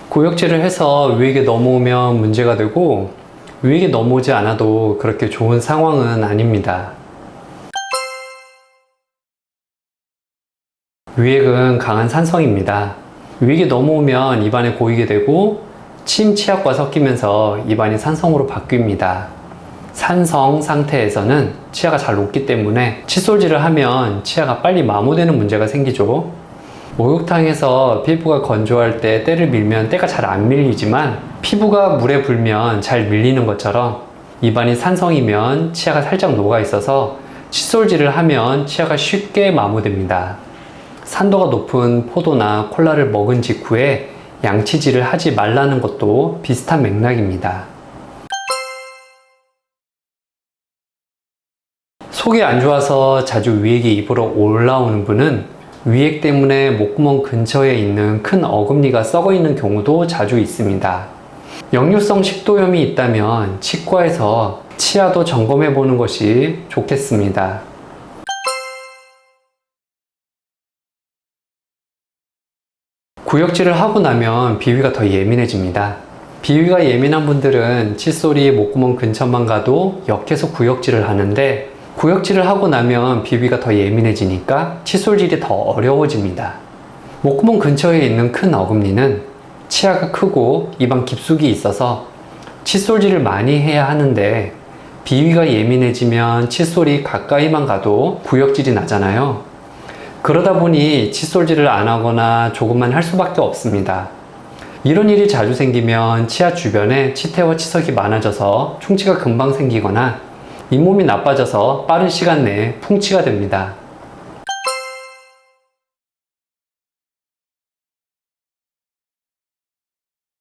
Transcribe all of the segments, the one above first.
구역질을 해서 위액이 넘어오면 문제가 되고, 위액이 넘어오지 않아도 그렇게 좋은 상황은 아닙니다. 위액은 강한 산성입니다. 위액이 넘어오면 입안에 고이게 되고 침, 치약과 섞이면서 입안이 산성으로 바뀝니다. 산성 상태에서는 치아가 잘 녹기 때문에 칫솔질을 하면 치아가 빨리 마모되는 문제가 생기죠. 목욕탕에서 피부가 건조할 때 때를 밀면 때가 잘 안 밀리지만 피부가 물에 불면 잘 밀리는 것처럼 입안이 산성이면 치아가 살짝 녹아 있어서 칫솔질을 하면 치아가 쉽게 마모됩니다. 산도가 높은 포도나 콜라를 먹은 직후에 양치질을 하지 말라는 것도 비슷한 맥락입니다. 속이 안 좋아서 자주 위액이 입으로 올라오는 분은 위액 때문에 목구멍 근처에 있는 큰 어금니가 썩어 있는 경우도 자주 있습니다. 역류성 식도염이 있다면 치과에서 치아도 점검해 보는 것이 좋겠습니다. 구역질을 하고 나면 비위가 더 예민해집니다. 비위가 예민한 분들은 칫솔이 목구멍 근처만 가도 역해서 구역질을 하는데, 구역질을 하고 나면 비위가 더 예민해지니까 칫솔질이 더 어려워집니다. 목구멍 근처에 있는 큰 어금니는 치아가 크고 입안 깊숙이 있어서 칫솔질을 많이 해야 하는데, 비위가 예민해지면 칫솔이 가까이만 가도 구역질이 나잖아요. 그러다 보니 칫솔질을 안 하거나 조금만 할 수밖에 없습니다. 이런 일이 자주 생기면 치아 주변에 치태와 치석이 많아져서 충치가 금방 생기거나 잇몸이 나빠져서 빠른 시간 내에 풍치가 됩니다.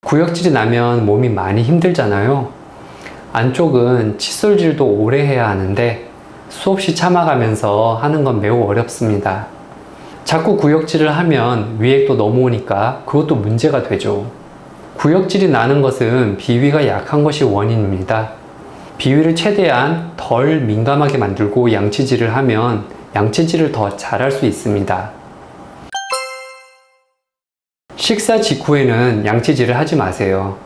구역질이 나면 몸이 많이 힘들잖아요. 안쪽은 칫솔질도 오래 해야 하는데 수없이 참아가면서 하는 건 매우 어렵습니다. 자꾸 구역질을 하면 위액도 넘어오니까 그것도 문제가 되죠. 구역질이 나는 것은 비위가 약한 것이 원인입니다. 비위를 최대한 덜 민감하게 만들고 양치질을 하면 양치질을 더 잘할 수 있습니다. 식사 직후에는 양치질을 하지 마세요.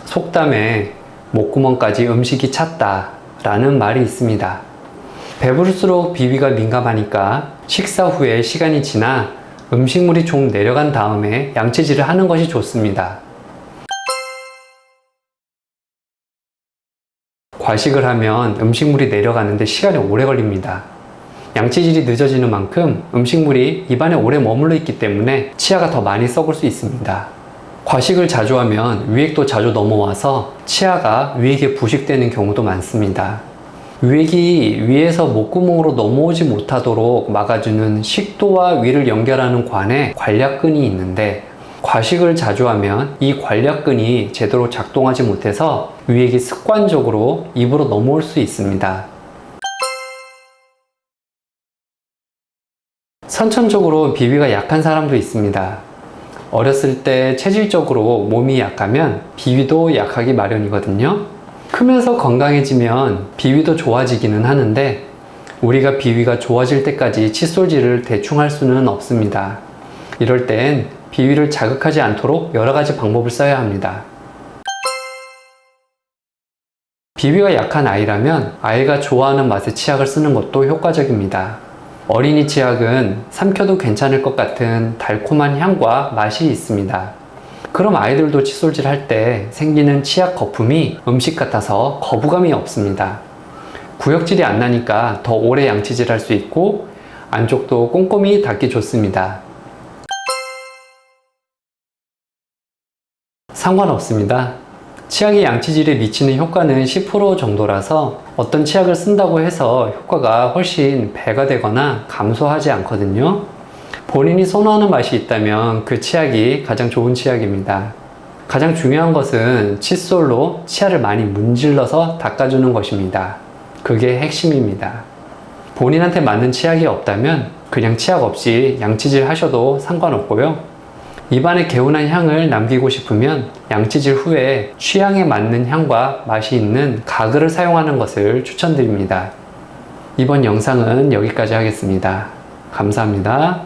속담에 목구멍까지 음식이 찼다 라는 말이 있습니다. 배부를수록 비위가 민감하니까 식사 후에 시간이 지나 음식물이 좀 내려간 다음에 양치질을 하는 것이 좋습니다. 과식을 하면 음식물이 내려가는데 시간이 오래 걸립니다. 양치질이 늦어지는 만큼 음식물이 입안에 오래 머물러 있기 때문에 치아가 더 많이 썩을 수 있습니다. 과식을 자주 하면 위액도 자주 넘어와서 치아가 위액에 부식되는 경우도 많습니다. 위액이 위에서 목구멍으로 넘어오지 못하도록 막아주는 식도와 위를 연결하는 관에 관략근이 있는데, 과식을 자주 하면 이 관략근이 제대로 작동하지 못해서 위액이 습관적으로 입으로 넘어올 수 있습니다. 선천적으로 비위가 약한 사람도 있습니다. 어렸을 때 체질적으로 몸이 약하면 비위도 약하기 마련이거든요. 크면서 건강해지면 비위도 좋아지기는 하는데, 우리가 비위가 좋아질 때까지 칫솔질을 대충 할 수는 없습니다. 이럴 땐 비위를 자극하지 않도록 여러 가지 방법을 써야 합니다. 비위가 약한 아이라면 아이가 좋아하는 맛의 치약을 쓰는 것도 효과적입니다. 어린이 치약은 삼켜도 괜찮을 것 같은 달콤한 향과 맛이 있습니다. 그럼 아이들도 칫솔질 할 때 생기는 치약 거품이 음식 같아서 거부감이 없습니다. 구역질이 안 나니까 더 오래 양치질 할 수 있고 안쪽도 꼼꼼히 닦기 좋습니다. 상관없습니다. 치약이 양치질에 미치는 효과는 10% 정도라서 어떤 치약을 쓴다고 해서 효과가 훨씬 배가 되거나 감소하지 않거든요. 본인이 선호하는 맛이 있다면 그 치약이 가장 좋은 치약입니다. 가장 중요한 것은 칫솔로 치아를 많이 문질러서 닦아주는 것입니다. 그게 핵심입니다. 본인한테 맞는 치약이 없다면 그냥 치약 없이 양치질 하셔도 상관없고요. 입안에 개운한 향을 남기고 싶으면 양치질 후에 취향에 맞는 향과 맛이 있는 가글을 사용하는 것을 추천드립니다. 이번 영상은 여기까지 하겠습니다. 감사합니다.